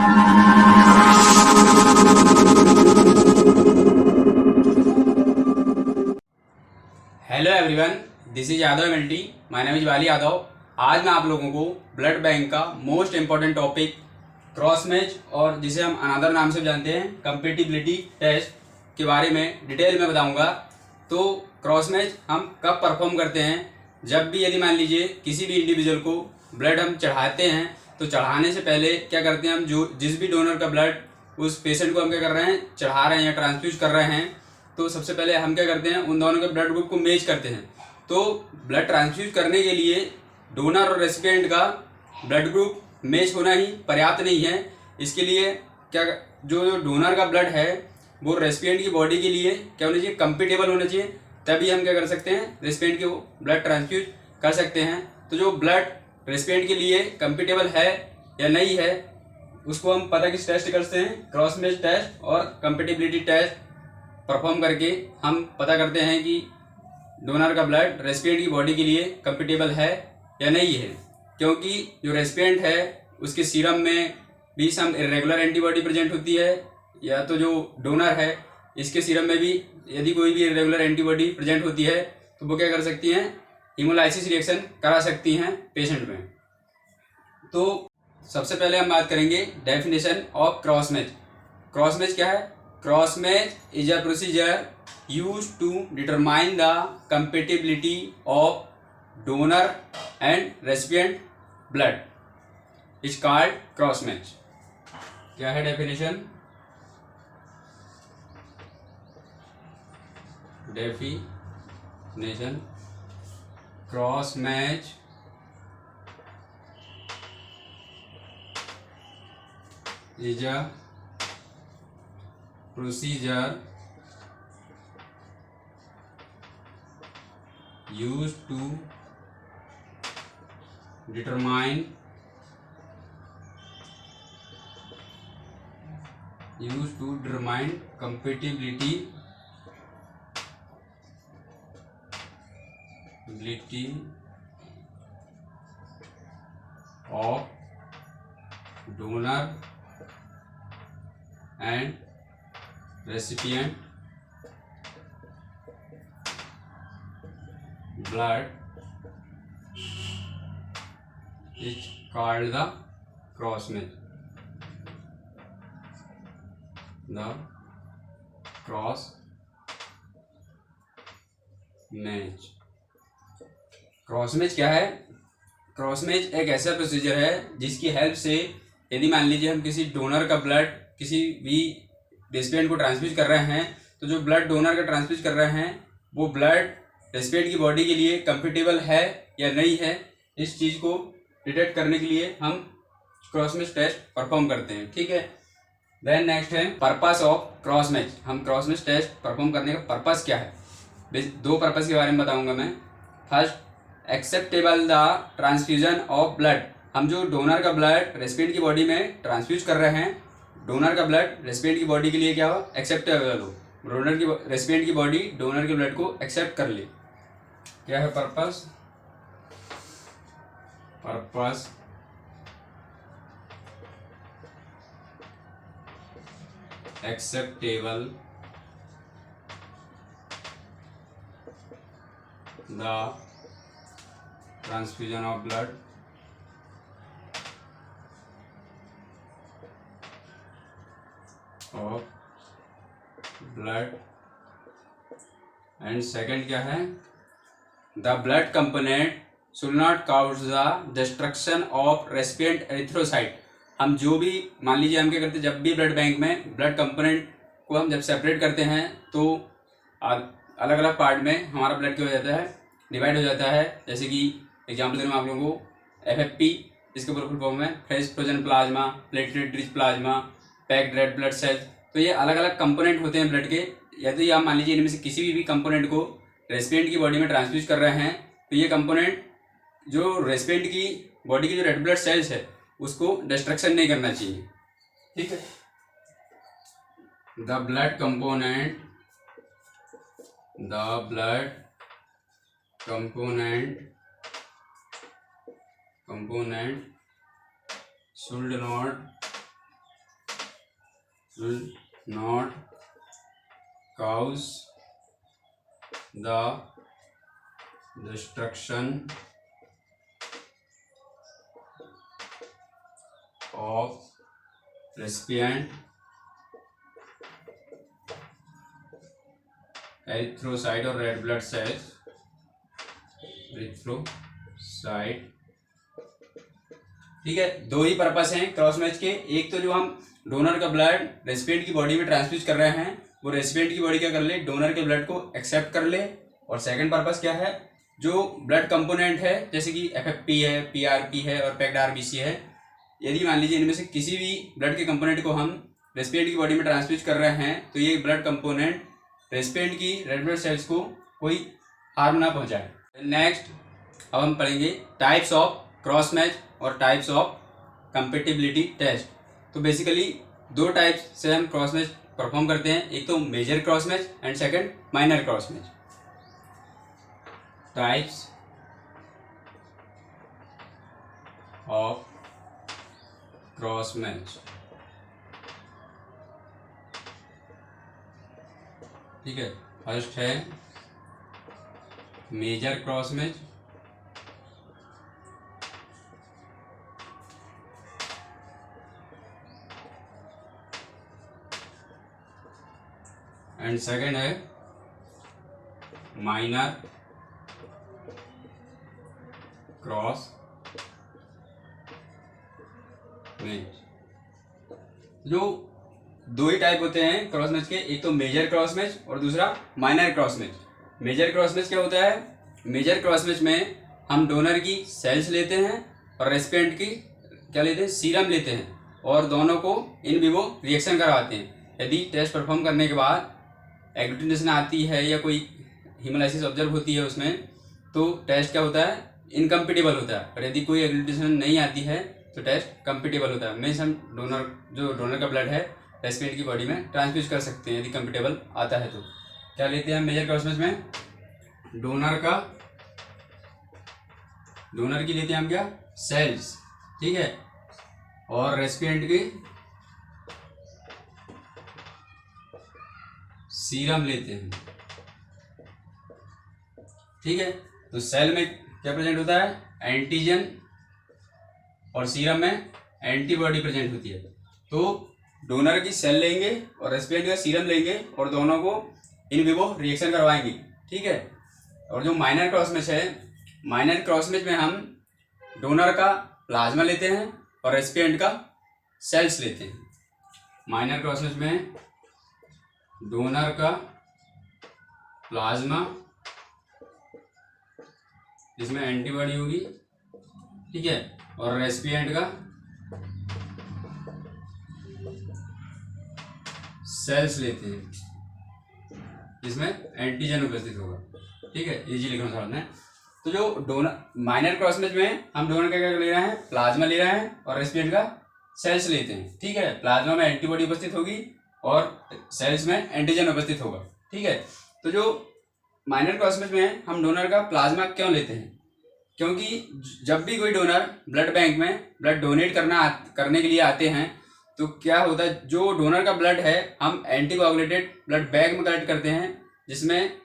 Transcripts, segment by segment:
Hello everyone, this is Yadav MLT. My name is वाली यादव। आज मैं आप लोगों को ब्लड बैंक का most important topic cross match और जिसे हम अनदर नाम से जानते हैं कंपेटिबिलिटी टेस्ट के बारे में डिटेल में बताऊंगा। तो क्रॉस मैच हम कब परफॉर्म करते हैं? जब भी यदि मान लीजिए किसी भी इंडिविजुअल को ब्लड हम चढ़ाते हैं तो चढ़ाने से पहले क्या करते हैं, हम जो जिस भी डोनर का ब्लड उस पेशेंट को हम क्या कर रहे हैं, चढ़ा रहे हैं या ट्रांसफ्यूज कर रहे हैं, तो सबसे पहले हम क्या करते हैं, उन दोनों के ब्लड ग्रुप को मैच करते हैं। तो ब्लड ट्रांसफ्यूज करने के लिए डोनर और रेसिपिएंट का ब्लड ग्रुप मैच होना ही पर्याप्त नहीं है। इसके लिए क्या जो डोनर का ब्लड है वो रेसिपिएंट की बॉडी के लिए क्या होना चाहिए, कंपेटेबल होना चाहिए। तभी हम क्या कर सकते हैं, रेसिपिएंट के ब्लड ट्रांसफ्यूज कर सकते हैं। तो जो ब्लड रेसिपिएंट के लिए कंपेटेबल है या नहीं है उसको हम पता किस टेस्ट करते हैं, क्रॉस मैच टेस्ट और कंपेटेबिलिटी टेस्ट परफॉर्म करके हम पता करते हैं कि डोनर का ब्लड रेसिपिएंट की बॉडी के लिए कंपेटेबल है या नहीं है। क्योंकि जो रेसिपिएंट है उसके सीरम में भी सम इरेगुलर एंटीबॉडी प्रेजेंट होती है, या तो जो डोनर है इसके सीरम में भी यदि कोई भी इरेगुलर एंटीबॉडी प्रेजेंट होती है तो वो क्या कर सकती हैं, हीमोलाइसिस रिएक्शन करा सकती हैं पेशेंट में। तो सबसे पहले हम बात करेंगे definition of cross match. Cross match क्या है? Cross match is a procedure used to determine the compatibility of donor and recipient blood. Is called cross match. क्या है definition? Definition cross match is a procedure used to determine compatibility of donor and recipient blood is called the cross match. The cross match. Cross match क्या है? Cross match एक ऐसा procedure है जिसकी help से यदि मान लीजिए हम किसी डोनर का ब्लड किसी भी रेसिपिएंट को ट्रांसफ्यूज कर रहे हैं, तो जो ब्लड डोनर का ट्रांसफ्यूज कर रहे हैं वो ब्लड रेसिपिएंट की बॉडी के लिए कंपेटेबल है या नहीं है, इस चीज़ को डिटेक्ट करने के लिए हम क्रॉस मैच टेस्ट परफॉर्म करते हैं। ठीक है। देन नेक्स्ट है पर्पस ऑफ क्रॉस मैच। हम क्रॉस मैच टेस्ट परफॉर्म करने का पर्पस क्या है? दो पर्पस के बारे में बताऊंगा मैं। First, acceptable the transfusion of blood. हम जो डोनर का ब्लड रेसिपिएंट की बॉडी में ट्रांसफ्यूज कर रहे हैं, डोनर का ब्लड रेसिपिएंट की बॉडी के लिए क्या हो, एक्सेप्टेबल हो। डोनर की रेसिपिएंट की बॉडी डोनर के ब्लड को एक्सेप्ट कर ले। क्या है purpose? Purpose acceptable the transfusion of blood and second क्या है, the blood component should not cause the destruction of recipient erythrocyte. हम जो भी मान लीजिए हम क्या करते हैं, जब भी ब्लड बैंक में ब्लड कंपोनेंट को हम जब सेपरेट करते हैं तो अलग अलग पार्ट में हमारा ब्लड क्या हो जाता है, डिवाइड हो जाता है। जैसे कि एग्जाम्पल दे रहा हूँ आप लोगों को, FFP जिसके फुल फॉर्म है fresh frozen plasma, platelet rich plasma, packed red blood sales. तो ये अलग अलग कंपोनेंट होते हैं ब्लड के। यदि आप मान लीजिए इनमें से किसी भी कंपोनेंट को रेसिपिएंट की बॉडी में ट्रांसफ्यूज कर रहे हैं तो ये कंपोनेंट जो रेसिपिएंट की बॉडी की जो रेड ब्लड सेल्स है उसको डिस्ट्रक्शन नहीं करना चाहिए। ठीक है। The blood component should not will not cause the destruction of recipient erythrocyte or red blood cells. erythrocyte, ठीक है। दो ही पर्पस हैं क्रॉस मैच के। एक तो जो हम डोनर का ब्लड रेसिपिएंट की बॉडी में ट्रांसफ्यूज कर रहे हैं, वो रेसिपिएंट की बॉडी क्या कर ले, डोनर के ब्लड को एक्सेप्ट कर ले। और सेकंड पर्पस क्या है, जो ब्लड कंपोनेंट है जैसे कि एफएफपी है, पीआरपी है और पैक्ड आरबीसी है, यदि मान लीजिए इनमें से किसी भी ब्लड के कंपोनेंट को हम रेसिपिएंट की बॉडी में ट्रांसफ्यूज कर रहे हैं, तो ये ब्लड कंपोनेंट रेसिपिएंट की रेड ब्लड सेल्स को कोई हार्म ना पहुंचाए। नेक्स्ट अब हम पढ़ेंगे टाइप्स ऑफ क्रॉस मैच और टाइप्स ऑफ कंपेटिबिलिटी टेस्ट। तो बेसिकली दो टाइप्स से हम क्रॉस मैच परफॉर्म करते हैं, एक तो major cross match and second minor cross match. Types of cross match, ठीक है। फर्स्ट है major cross match, and second है माइनर क्रॉस मैच। जो दो ही टाइप होते हैं क्रॉस मैच के, एक तो मेजर क्रॉस मैच और दूसरा minor cross match. Major cross match क्या होता है, मेजर क्रॉस मैच में हम डोनर की सेल्स लेते हैं और रेसिपिएंट की क्या लेते हैं, सीरम लेते हैं, और दोनों को इन विवो रिएक्शन करवाते हैं। यदि टेस्ट परफॉर्म करने के बाद एग्लूटिनेशन आती है या कोई हीमोलाइसिस ऑब्जर्व होती है उसमें, तो टेस्ट क्या होता है, इनकम्पिटेबल होता है। और यदि कोई एग्लूटिनेशन नहीं आती है तो टेस्ट कम्पिटेबल होता है। मीन्स हम डोनर का ब्लड है रेसिपिएंट की बॉडी में ट्रांसफ्यूज कर सकते हैं यदि कम्पिटेबल आता है। तो क्या लेते हैं हम मेजर क्रॉस मैच में, डोनर की लेते हैं हम क्या, सेल्स, ठीक है, और रेसिपिएंट की सीरम लेते हैं, ठीक है। तो सेल में क्या प्रेजेंट होता है, एंटीजन, और सीरम में एंटीबॉडी प्रेजेंट होती है। तो डोनर की सेल लेंगे और रेसिपिएंट का सीरम लेंगे और दोनों को इन विवो रिएक्शन करवाएंगे, ठीक है। और जो माइनर क्रॉस मैच है, माइनर क्रॉस मैच में हम डोनर का प्लाज्मा लेते हैं और रेसिपिएंट का सेल्स लेते हैं। माइनर क्रॉस मैच में डोनर का प्लाज्मा, इसमें एंटीबॉडी होगी, ठीक है, और रेसिपिएंट का सेल्स लेते हैं जिसमें एंटीजन उपस्थित होगा, ठीक है। इजी लिखना समझना है। तो जो डोनर माइनर क्रॉस मैच में हम डोनर का क्या ले रहे हैं, प्लाज्मा ले रहे हैं और रेसिपिएंट का सेल्स लेते हैं, ठीक है। प्लाज्मा में एंटीबॉडी उपस्थित होगी और सेल्स में एंटीजन उपस्थित होगा, ठीक है। तो जो माइनर क्रॉस मैच में हम डोनर का प्लाज्मा क्यों लेते हैं, क्योंकि जब भी कोई डोनर ब्लड बैंक में ब्लड डोनेट करने के लिए आते हैं, तो क्या होता है, जो डोनर का ब्लड है हम एंटीकोआगुलेटेड ब्लड बैग में कलेक्ट करते हैं, जिसमें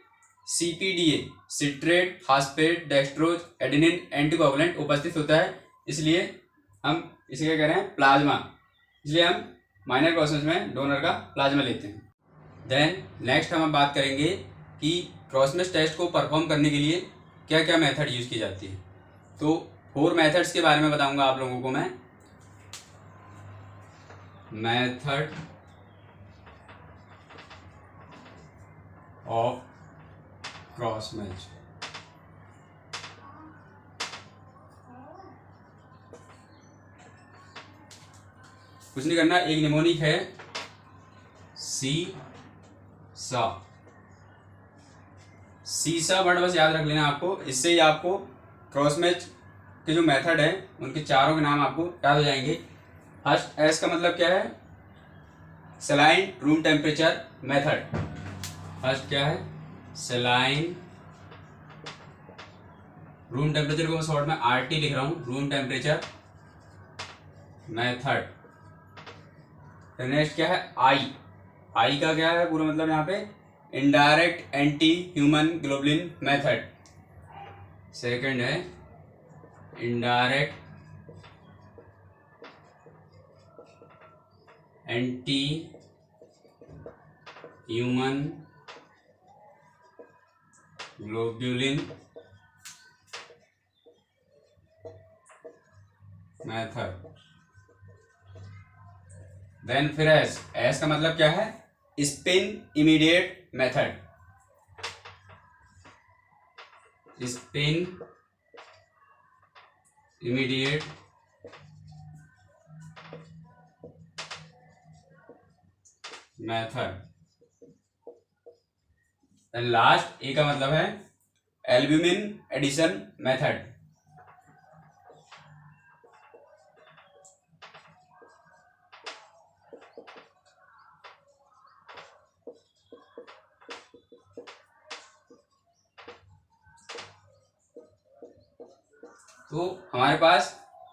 CPDA, citrate, phosphate, dextrose, adenine anticoagulant उपस्थित होता है। इसलिए हम इसे क्या कह रहे हैं, प्लाज्मा। इसलिए हम माइनर क्रॉस मैच में डोनर का प्लाज्मा लेते हैं। देन नेक्स्ट हम बात करेंगे कि क्रॉस मैच टेस्ट को परफॉर्म करने के लिए क्या क्या मेथड यूज की जाती है। तो 4 मेथड्स के बारे में बताऊंगा आप लोगों को मैं। मेथड ऑफ क्रॉस मैच, कुछ नहीं करना, एक निमोनिक है सीसा वर्ड बस याद रख लेना आपको, इससे ही आपको क्रॉस मैच के जो मेथड है उनके चारों के नाम आपको याद हो जाएंगे। फर्स्ट एस का मतलब क्या है, saline room temperature method. First क्या है, सलाइन रूम टेम्परेचर को मैं शॉर्ट में RT लिख रहा हूं, रूम टेम्परेचर मेथड। तो नेक्स्ट क्या है, आई। आई का क्या है पूरा मतलब यहाँ पे, indirect anti human globulin method. Second है indirect anti human globulin method. Then फिर एस, एस का मतलब क्या है, spin immediate method. Spin immediate method. Then last A का मतलब है एल्ब्यूमिन एडिशन मेथड। तो हमारे पास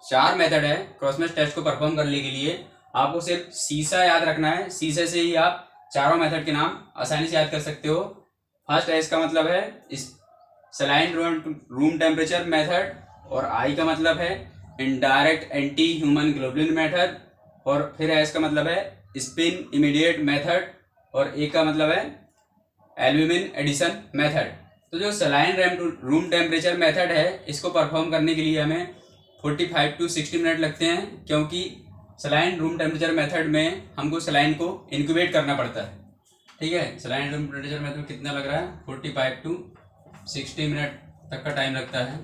4 मेथड है क्रॉसमैच टेस्ट को परफॉर्म करने के लिए। आपको सिर्फ सीसा याद रखना है, सीसे से ही आप चारों मेथड के नाम आसानी से याद कर सकते हो। फर्स्ट एस का मतलब है इस सलाइन रूम टेम्परेचर मेथड, और आई का मतलब है indirect anti human globulin method, और फिर एस का मतलब है स्पिन इमीडिएट मेथड, और ए का मतलब है एल्ब्यूमिन एडिशन मेथड। तो जो सलाइन रूम टेम्परेचर मेथड है, इसको परफॉर्म करने के लिए हमें 45 to 60 मिनट लगते हैं, क्योंकि सलाइन रूम टेम्परेचर मेथड में हमको सलाइन को इनक्यूबेट करना पड़ता है। ठीक है, सलाइन रूम टेम्परेचर मेथड में कितना लग रहा है, 45 to 60 मिनट तक का टाइम लगता है।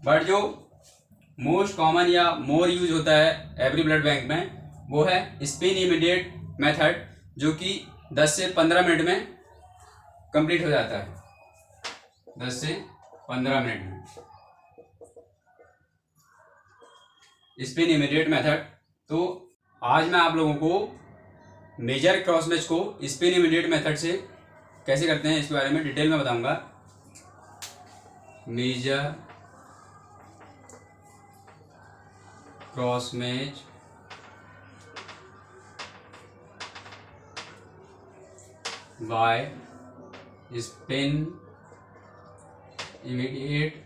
बट जो मोस्ट कॉमन या मोर यूज होता है एवरी ब्लड बैंक में, वो है स्पिन इमीडिएट मेथड, जो कि 10 से 15 मिनट में कंप्लीट हो जाता है। 10 से 15 मिनट में स्पिन इमीडिएट मेथड। तो आज मैं आप लोगों को मेजर क्रॉस मैच को स्पिन इमीडिएट मेथड से कैसे करते हैं, इसके बारे में डिटेल में बताऊंगा। Major cross match by spin immediate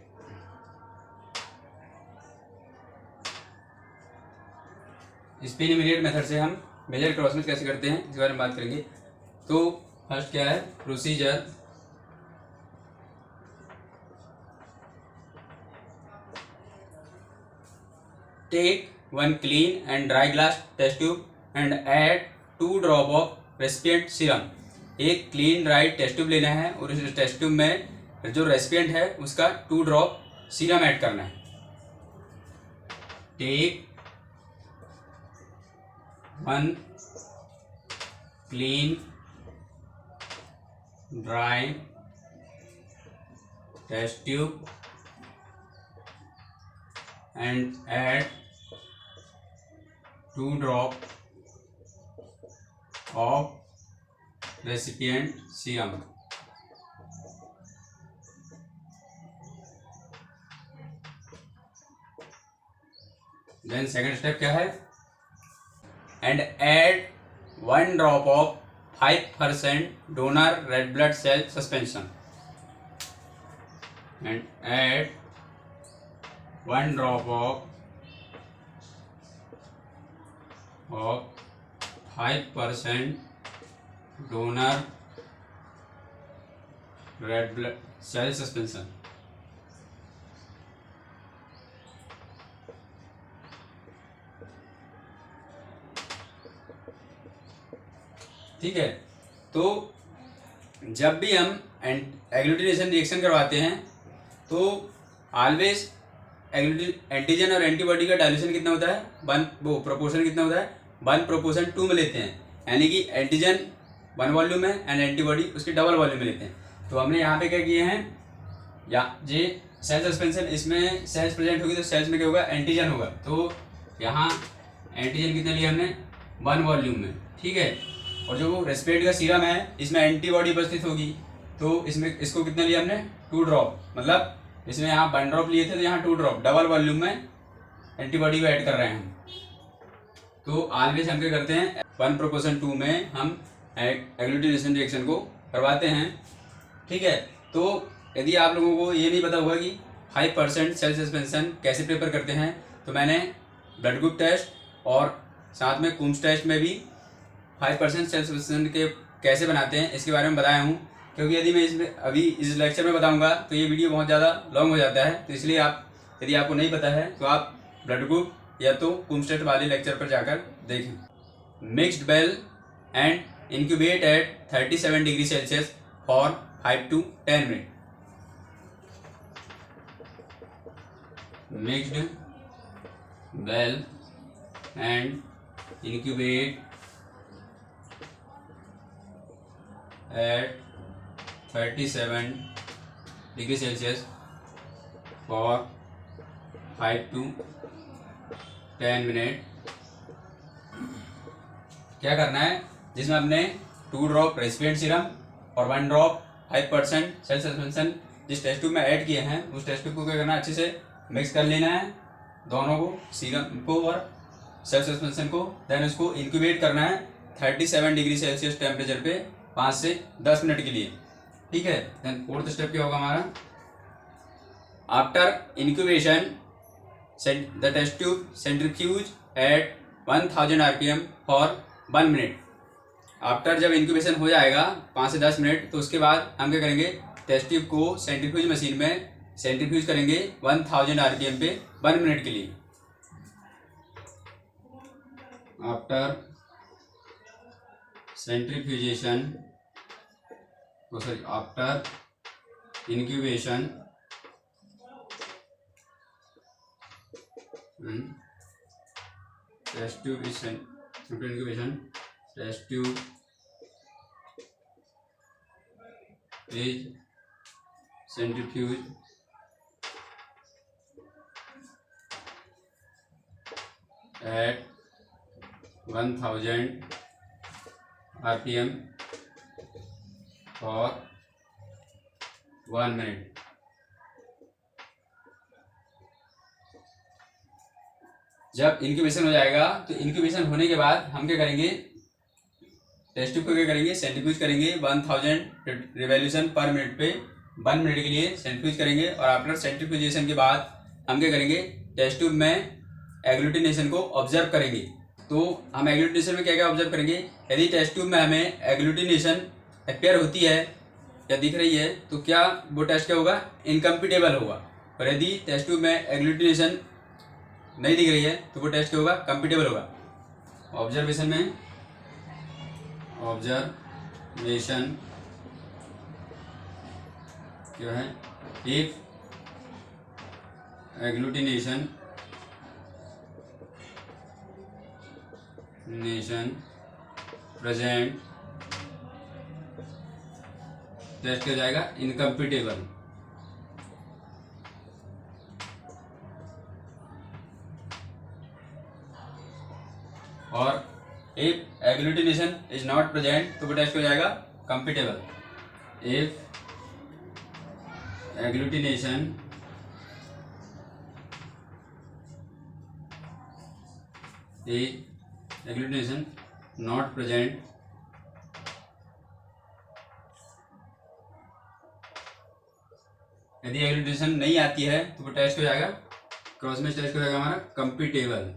spin immediate method से हम मेजर क्रॉस मैच कैसे करते हैं, इसके बारे में बात करेंगे। तो फर्स्ट क्या है procedure, take 1 clean and dry glass test tube and add 2 drop of recipient serum. एक क्लीन ड्राई टेस्ट ट्यूब लेना है और इस टेस्ट ट्यूब में जो रेसिपिएंट है उसका 2 ड्रॉप सीरम ऐड करना है। Take 1 clean dry test tube and add 2 drop of recipient serum. Then second step क्या है, and add 1 drop of 5% donor red blood cell suspension and add 1 drop of 5% donor red blood cell suspension। ठीक है, तो जब भी हम agglutination reaction करवाते हैं तो ऑलवेज एंटीजन और एंटीबॉडी का डायल्यूशन कितना होता है, प्रोपोर्शन कितना होता है, 1:2 में लेते हैं। यानी कि एंटीजन 1 वॉल्यूम में एंड एंटीबॉडी उसकी डबल वॉल्यूम में लेते हैं। तो हमने यहाँ पे क्या किए हैं, या जे सेल सस्पेंशन, इसमें सेल्स प्रेजेंट होगी तो सेल्स में क्या होगा, एंटीजन होगा। तो यहाँ एंटीजन कितना लिया हमने, 1 वॉल्यूम में। ठीक है, और जो रेस्पिरेटरी का सीरम है इसमें एंटीबॉडी उपस्थित होगी, तो इसमें इसको कितना लिया हमने, 2 ड्रॉप। मतलब इसमें यहाँ 1 ड्रॉप लिए थे तो यहाँ 2 ड्रॉप, डबल वॉल्यूम में एंटीबॉडी को ऐड कर रहे हैं हम। तो ऑलवेज हम क्या करते हैं 1:2 में हम एग्लूटिनेशन रिएक्शन को करवाते हैं। ठीक है, तो यदि आप लोगों को ये नहीं पता होगा कि 5% सेल सस्पेंशन कैसे प्रिपेयर करते हैं, तो मैंने ब्लड ग्रुप टेस्ट और साथ में कुम्स टेस्ट में भी 5% सेल सस्पेंशन के कैसे बनाते हैं इसके बारे में बताया हूँ। क्योंकि यदि मैं इसमें अभी इस लेक्चर में बताऊंगा तो ये वीडियो बहुत ज़्यादा लॉन्ग हो जाता है, तो इसलिए यदि आपको नहीं पता है तो आप ब्लड ग्रुप या तो कुम्स टेस्ट वाले लेक्चर पर जाकर देखें। Mixed well and incubate at 37 degree Celsius for 5 to 10 minute. Mixed well and incubate at 37 degree Celsius for 5 to 10 minute. क्या करना है, जिसमें हमने 2 ड्रॉप रेसिपिएंट सीरम और 1 ड्रॉप 5% सेल सस्पेंशन जिस टेस्ट ट्यूब में ऐड किए हैं उस टेस्ट ट्यूब को क्या करना है, अच्छे से मिक्स कर लेना है दोनों को, सीरम को और सेल सस्पेंशन को। देन उसको इंक्यूबेट करना है 37 डिग्री सेल्सियस टेम्परेचर पे 5 से 10 मिनट के लिए। ठीक है, देन फोर्थ स्टेप क्या होगा हमारा, after incubation the test tube centrifuge at 1000 RPM for 1 minute. After जब इंक्यूबेशन हो जाएगा 5 से 10 मिनट, तो उसके बाद हम क्या करेंगे, टेस्ट ट्यूब को सेंट्रीफ्यूज मशीन में सेंट्रीफ्यूज करेंगे 1000 RPM पे 1 मिनट के लिए। After centrifugation, after incubation test tube is after incubation test tube is centrifuged at 1000 RPM for 1 minute. जब इंक्यूबेशन हो जाएगा तो इंक्यूबेशन होने के बाद हम क्या करेंगे, टेस्ट ट्यूब को क्या करेंगे, सेंट्रीफ्यूज करेंगे 1000 रिवॉल्यूशन पर मिनट पे 1 मिनट के लिए सेंट्रीफ्यूज करेंगे। और आफ्टर सेंट्रीफ्यूजेशन के बाद हम क्या करेंगे, टेस्ट ट्यूब में एग्लूटिनेशन को ऑब्जर्व करेंगे। तो हम एग्लूटिनेशन में क्या क्या ऑब्जर्व करेंगे, यदि टेस्ट ट्यूब में हमें एग्लूटिनेशन अपेयर होती है या दिख रही है तो क्या वो टेस्ट क्या होगा, इनकम्पिटेबल होगा। और यदि टेस्ट ट्यूब में एग्लूटिनेशन नहीं दिख रही है तो वो टेस्ट क्या होगा, कम्पिटेबल होगा। ऑब्जर्वेशन में क्या है, इफ एग्लूटिनेशन प्रेजेंट टेस्ट किया जाएगा इनकम्पिटेबल। और if agglutination is not present तो वो टेस्ट हो जाएगा कम्पिटेबल। इफ एग्लूटिनेशन नॉट प्रेजेंट यदि एग्लूटिनेशन नहीं आती है तो वो टेस्ट हो जाएगा, क्रॉस मैच टेस्ट हो जाएगा हमारा कम्पिटेबल।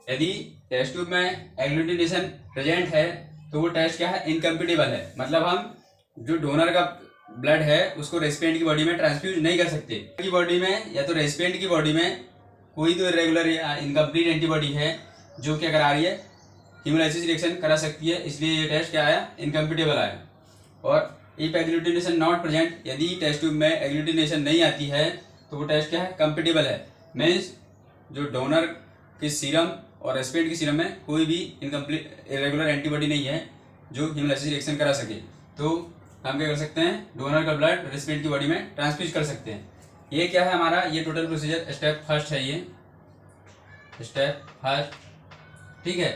यदि टेस्ट ट्यूब में एग्लूटिनेशन प्रेजेंट है तो वो टेस्ट क्या है, इनकम्पिटेबल है। मतलब हम जो डोनर का ब्लड है उसको रेसिपिएंट की बॉडी में ट्रांसफ्यूज नहीं कर सकते। की बॉडी में या तो रेसिपिएंट की बॉडी में कोई तो इरेगुलर या इनकम्प्लीट एंटीबॉडी है जो क्या करा रही है, हीमोलाइसिस रिएक्शन करा सकती है, इसलिए ये टेस्ट क्या आया, इनकम्पिटेबल आया। और इफ एग्लूटिनेशन नॉट प्रेजेंट, यदि टेस्ट ट्यूब में एग्लूटिनेशन नहीं आती है तो वो टेस्ट क्या है, कम्पिटेबल है। मीन्स जो डोनर के सीरम और रेसिपिएंट की सीरम में कोई भी इनकम्प्लीट इरेगुलर एंटीबॉडी नहीं है जो हीमोलाइसिस रिएक्शन करा सके, तो हम क्या कर सकते हैं, डोनर का ब्लड रेसिपिएंट की बॉडी में ट्रांसफ्यूज कर सकते हैं। ये क्या है हमारा, ये टोटल प्रोसीजर स्टेप फर्स्ट है, ये स्टेप फर्स्ट। ठीक है,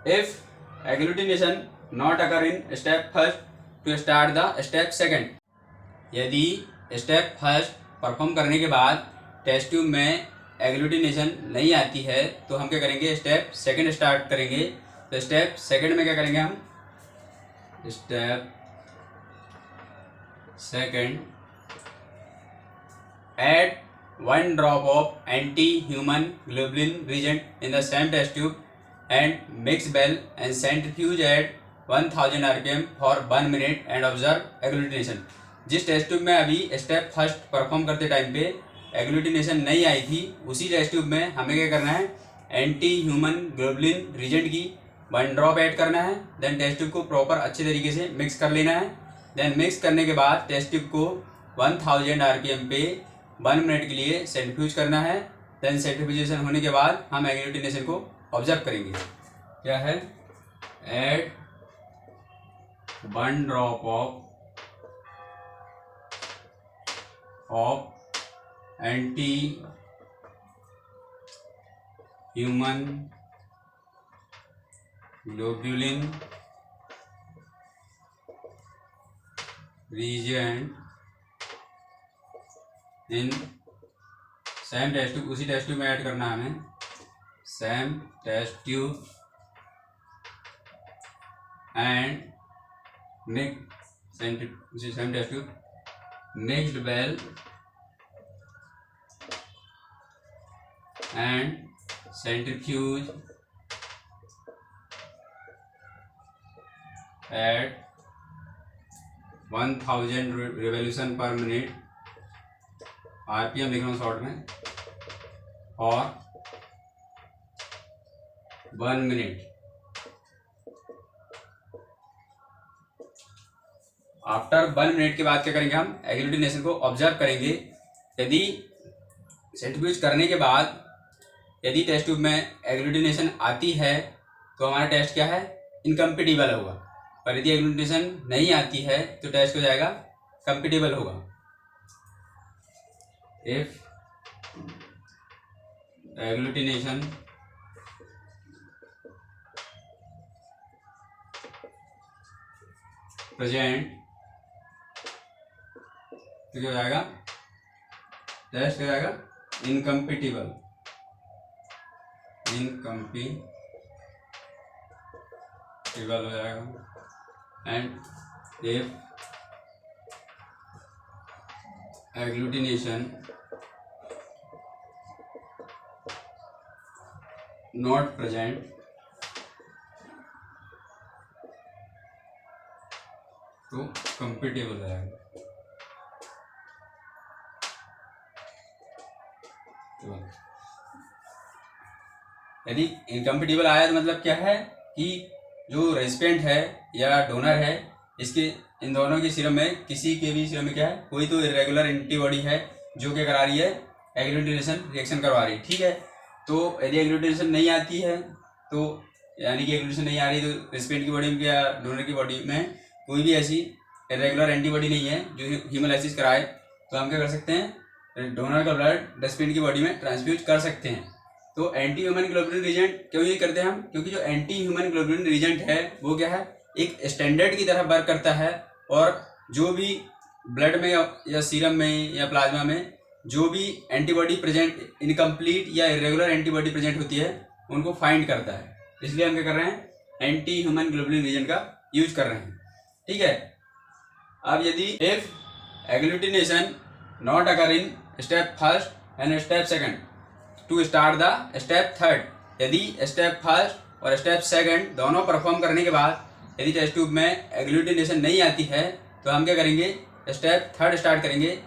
if agglutination not occur in step first to start the step second. यदि स्टेप फर्स्ट परफॉर्म करने के बाद टेस्ट ट्यूब में एग्लूटिनेशन नहीं आती है तो हम क्या करेंगे, स्टेप सेकंड स्टार्ट करेंगे। तो स्टेप सेकंड में क्या करेंगे हम, step second, add 1 drop of anti human globulin reagent in the same test tube and mix well and centrifuge at 1000 RPM for 1 minute and observe agglutination. जिस test tube में अभी step first perform करते time पे agglutination नहीं आई थी, उसी test tube में हमें क्या करना है, एंटी ह्यूमन ग्लोबुलिन रिएजेंट की 1 ड्रॉप ऐड करना है। देन टेस्ट ट्यूब को प्रॉपर अच्छे तरीके से मिक्स कर लेना है। देन मिक्स करने के बाद टेस्ट ट्यूब को 1000 RPM पे 1 मिनट के लिए सेंट्रीफ्यूज करना है। देन सेंट्रीफ्यूजेशन होने के बाद हम एग्लूटिनेशन को ऑब्जर्व करेंगे। क्या है, add 1 drop of anti human globulin reagent in same test tube, उसी टेस्ट ट्यूब में ऐड करना है हमें, सेम टेस्ट ट्यूब एंड उसी same test tube mixed well and centrifuge at 1000 revolution per minute, RPM लिख रहा हूँ शॉर्ट में, और 1 मिनट। आफ्टर 1 मिनट के बाद क्या करेंगे, हम एग्लूटिनेशन को ऑब्जर्व करेंगे। यदि सेंट्रीफ्यूज करने के बाद यदि टेस्ट ट्यूब में एग्लूटिनेशन आती है तो हमारा टेस्ट क्या है, इनकम्पिटिबल होगा। पर यदि एग्लूटिनेशन नहीं आती है तो टेस्ट हो जाएगा कंपिटिबल होगा। इफ एग्लूटिनेशन प्रेजेंट तो क्या हो जाएगा, टेस्ट हो जाएगा इनकम्पिटिबल हो जाएगा। And if agglutination not present तो कंपिटिबल हो जाएगा। यदि इनकम्पिटिबल आया तो मतलब क्या है कि जो रेसिपिएंट है या डोनर है, इसके इन दोनों के सीरम में, किसी के भी सीरम में क्या है, कोई तो इरेगुलर एंटीबॉडी है जो क्या करा रही है, एग्लूटिनेशन रिएक्शन करवा रही है। ठीक है, तो यदि एग्लूटिनेशन नहीं आती है तो यानी कि एग्लूटिनेशन नहीं आ रही तो रेसिपिएंट की बॉडी में या डोनर की बॉडी में कोई भी ऐसी इरेगुलर एंटीबॉडी नहीं है जो हीमोलाइसिस कराए, तो हम क्या कर सकते हैं, डोनर का ब्लड रेसिपिएंट की बॉडी में ट्रांसफ्यूज कर सकते हैं। तो एंटी ह्यूमन ग्लोबुलिन रिएजेंट क्यों ये करते हैं हम, क्योंकि जो एंटी ह्यूमन ग्लोबुलिन रिएजेंट है वो क्या है, एक स्टैंडर्ड की तरह वर्क करता है, और जो भी ब्लड में या सीरम में या प्लाज्मा में जो भी एंटीबॉडी प्रेजेंट, इनकम्प्लीट या इरेगुलर एंटीबॉडी प्रेजेंट होती है उनको फाइंड करता है। इसलिए हम क्या कर रहे हैं, एंटी ह्यूमन ग्लोबुलिन रिएजेंट का यूज कर रहे हैं। ठीक है, अब यदि if agglutination not occur in step first and step second to start the step third, यदि स्टेप फर्स्ट और स्टेप सेकंड दोनों परफॉर्म करने के बाद यदि टेस्ट ट्यूब में एग्लूटिनेशन नहीं आती है तो हम क्या करेंगे, स्टेप थर्ड स्टार्ट करेंगे।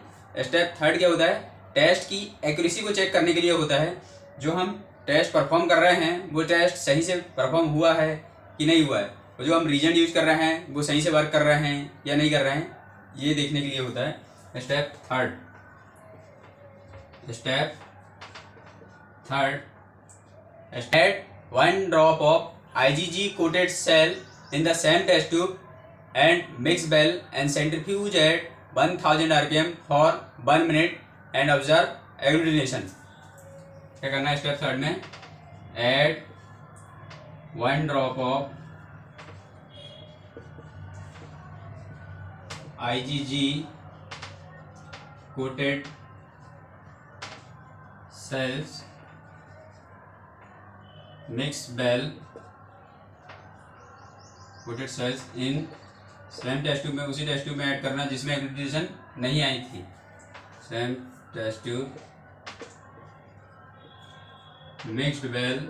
स्टेप थर्ड क्या होता है, टेस्ट की एक्यूरेसी को चेक करने के लिए होता है। जो हम टेस्ट परफॉर्म कर रहे हैं वो टेस्ट सही से परफॉर्म हुआ है कि नहीं हुआ है, और जो हम रीजेंट यूज कर रहे हैं वो सही से वर्क कर रहे हैं या नहीं कर रहे हैं, ये देखने के लिए होता है step third. Step third, add 1 drop of IgG coated cell in the same test tube and mix well and centrifuge at 1000 RPM for 1 minute and observe agglutination। क्या करना है स्टेप थर्ड में, add 1 drop of IgG coated cells mix well coated cells in same test tube में, उसी test tube में add करना जिसमें agglutination नहीं आई थी। Same test tube mixed well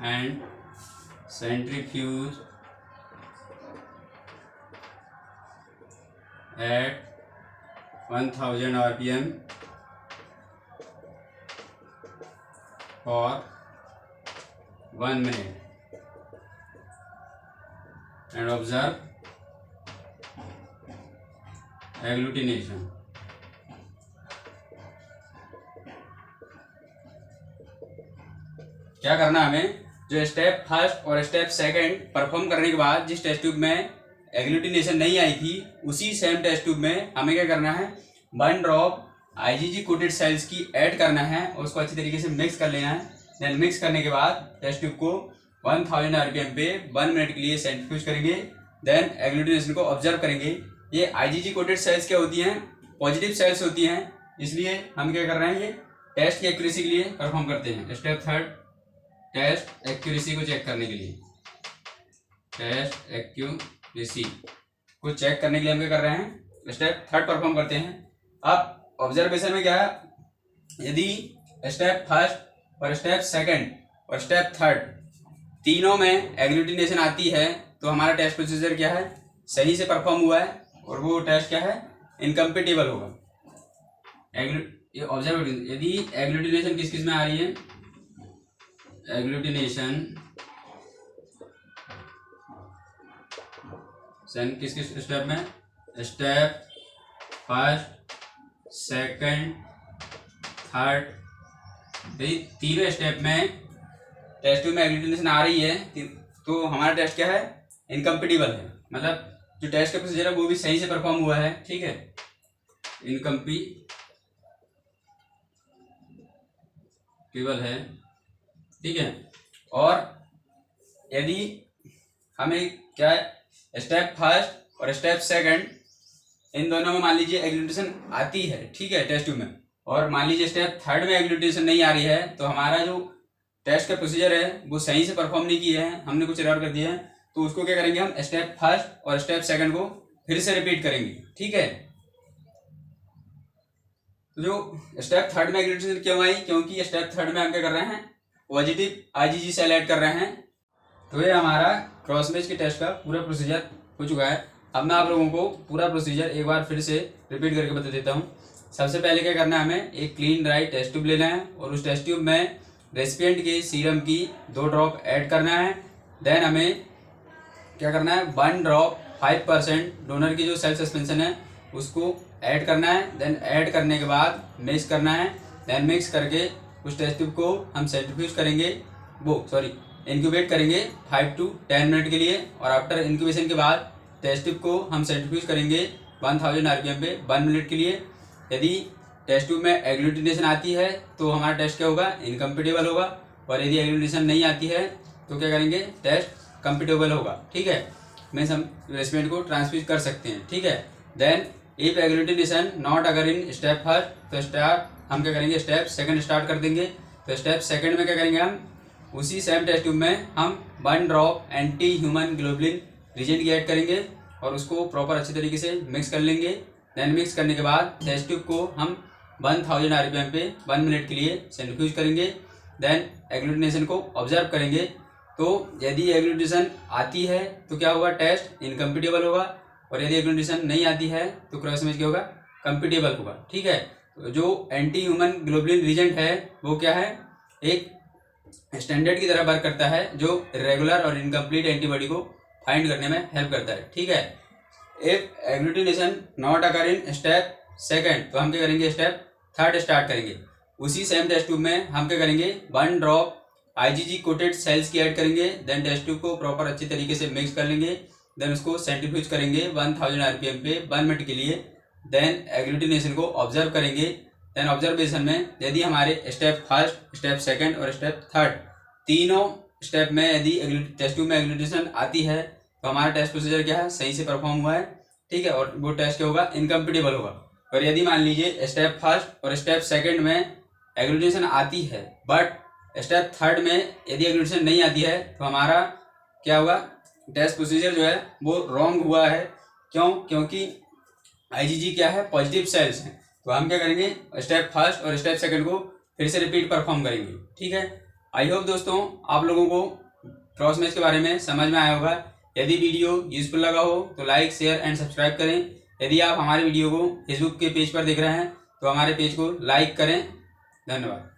and centrifuge at 1000 RPM for 1 minute and observe agglutination. क्या करना हमें, जो स्टेप फर्स्ट और स्टेप सेकंड परफॉर्म करने के बाद जिस टेस्ट ट्यूब में एग्लूटिनेशन नहीं आई थी उसी सेम टेस्ट ट्यूब में हमें क्या करना है, 1 ड्रॉप आईजीजी कोटेड सेल्स की ऐड करना है और उसको अच्छी तरीके से मिक्स कर लेना है। देन मिक्स करने के बाद टेस्ट ट्यूब को 1000 RPM पे 1 मिनट के लिए सेंट्रीफ्यूज करेंगे। देन एग्लूटिनेशन को ऑब्जर्व करेंगे। ये आईजीजी कोटेड सेल्स क्या होती हैं, पॉजिटिव सेल्स होती हैं, इसलिए हम क्या कर रहे हैं, ये टेस्ट की एक्यूरेसी के लिए परफॉर्म करते हैं। स्टेप थर्ड, टेस्ट एक्यूरेसी को चेक करने के लिए, टेस्ट एक्यूरेसी को चेक करने के लिए हम क्या कर रहे हैं, स्टेप थर्ड परफॉर्म करते हैं। अब ऑब्जर्वेशन में क्या है, यदि स्टेप फर्स्ट और स्टेप सेकंड और स्टेप थर्ड तीनों में एग्लूटिनेशन आती है तो हमारा टेस्ट प्रोसीजर क्या है, सही से परफॉर्म हुआ है और वो टेस्ट क्या है, इनकम्पिटेबल होगा। ऑब्जर्वेशन, यदि एग्लूटिनेशन किस किस में आ रही है, एग्लूटिनेशन किस किस स्टेप में, स्टेप फर्स्ट, सेकंड, थर्ड, तीनों स्टेप में टेस्ट ट्यूब में एग्लूटिनेशन आ रही है तो हमारा टेस्ट क्या है, इनकम्पिटेबल है। मतलब जो टेस्ट का प्रोसीजर है वो भी सही से परफॉर्म हुआ है, ठीक है, इनकम्पिटेबल है, ठीक है। और यदि हमें क्या है, स्टेप फर्स्ट और स्टेप सेकंड इन दोनों में मान लीजिए एग्लूटिनेशन आती है, ठीक है, टेस्ट ट्यूब में, और मान लीजिए स्टेप थर्ड में एग्लूटिनेशन नहीं आ रही है तो हमारा जो टेस्ट का प्रोसीजर है वो सही से परफॉर्म नहीं किया है, हमने कुछ एरर कर दिया है, तो उसको क्या करेंगे, हम स्टेप फर्स्ट और स्टेप सेकंड को फिर से रिपीट करेंगे, ठीक है। तो जो स्टेप थर्ड में एग्लूटिनेशन क्यों आई, क्योंकि स्टेप थर्ड में हम क्या कर रहे हैं, पॉजिटिव आईजीजी सेल ऐड कर रहे हैं। तो ये हमारा क्रॉस मैच के टेस्ट का पूरा प्रोसीजर हो चुका है। अब मैं आप लोगों को पूरा प्रोसीजर एक बार फिर से रिपीट करके बता देता हूँ। सबसे पहले क्या करना है, हमें एक क्लीन ड्राई टेस्ट ट्यूब लेना है और उस टेस्ट ट्यूब में रेसिपिएंट के सीरम की 2 ड्रॉप ऐड करना है। देन हमें क्या करना है, 1 ड्रॉप 5% डोनर की जो सेल्फ सस्पेंशन है उसको ऐड करना है। देन ऐड करने के बाद मिक्स करना है। देन मिक्स करके उस टेस्ट ट्यूब को हम सेंट्रीफ्यूज करेंगे, इंक्यूबेट करेंगे 5 to 10 मिनट के लिए, और आफ्टर इंक्यूबेशन के बाद टेस्ट ट्यूब को हम सेंट्रीफ्यूज करेंगे 1000 RPM पे 1 मिनट के लिए। यदि टेस्ट ट्यूब में एग्लूटिनेशन आती है तो हमारा टेस्ट क्या होगा, इनकम्पिटेबल होगा, और यदि एग्लूटिनेशन नहीं आती है तो क्या करेंगे, टेस्ट कम्पिटेबल होगा, ठीक है। मीन्स हम रेसिपिएंट को ट्रांसफ्यूज कर सकते हैं, ठीक है। देन इफ एग्लूटिनेशन नॉट अगर इन स्टेप फर्स्ट, तो स्टेप हम क्या करेंगे, स्टेप सेकंड स्टार्ट कर देंगे। तो स्टेप सेकंड में क्या करेंगे, हम उसी सेम टेस्ट ट्यूब में हम 1 drop anti human globulin reagent की ऐड करेंगे और उसको प्रॉपर अच्छे तरीके से मिक्स कर लेंगे। देन मिक्स करने के बाद टेस्ट ट्यूब को हम 1000 RPM पे 1 मिनट के लिए सेंट्रीफ्यूज करेंगे। देन एग्लूटिनेशन को ऑब्जर्व करेंगे। तो यदि एग्लूटिनेशन आती है तो क्या होगा, टेस्ट इनकम्पिटेबल होगा, और यदि एग्लूटिनेशन नहीं आती है तो क्रॉस मैच क्या होगा, कम्पिटेबल होगा, ठीक है। तो जो एंटी ह्यूमन ग्लोबुलिन रिजेंट है वो क्या है, एक स्टैंडर्ड की तरह वर्क करता है जो रेगुलर और इनकम्प्लीट एंटीबॉडी को फाइंड करने में हेल्प करता है, ठीक है। If agglutination not occur in step second, तो हम क्या करेंगे, स्टेप थर्ड स्टार्ट करेंगे। उसी सेम टेस्ट ट्यूब में हम क्या करेंगे, 1 ड्रॉप आईजीजी कोटेड सेल्स की ऐड करेंगे। देन टेस्ट ट्यूब को प्रॉपर अच्छी तरीके से मिक्स कर लेंगे। देन उसको सेंट्रीफ्यूज करेंगे 1000 RPM पे 1 मिनट के लिए। देन एग्लूटिनेशन को ऑब्जर्व करेंगे। देन ऑब्जर्वेशन में यदि हमारे स्टेप फर्स्ट, स्टेप सेकंड और स्टेप थर्ड तीनों स्टेप में यदि टेस्ट ट्यूब में एग्लूटिनेशन आती है तो हमारा टेस्ट प्रोसीजर क्या है, सही से परफॉर्म हुआ है, ठीक है, और वो टेस्ट क्या होगा, इनकम्पिटेबल होगा। और यदि मान लीजिए स्टेप फर्स्ट और स्टेप सेकंड में एग्लूटिनेशन आती है बट स्टेप थर्ड में यदि एग्लूटिनेशन नहीं आती है तो हमारा क्या होगा, टेस्ट प्रोसीजर जो है वो रॉन्ग हुआ है। क्यों? क्योंकि IgG क्या है, पॉजिटिव सेल्स हैं। तो हम क्या करेंगे, स्टेप फर्स्ट और स्टेप सेकंड को फिर से रिपीट परफॉर्म करेंगे। ठीक है, आई होप दोस्तों आप लोगों को क्रॉस मैच के बारे में समझ में आया होगा। यदि वीडियो यूजफुल लगा हो तो लाइक शेयर एंड सब्सक्राइब करें। यदि आप हमारे वीडियो को फेसबुक के पेज पर देख रहे हैं तो हमारे पेज को लाइक करें। धन्यवाद।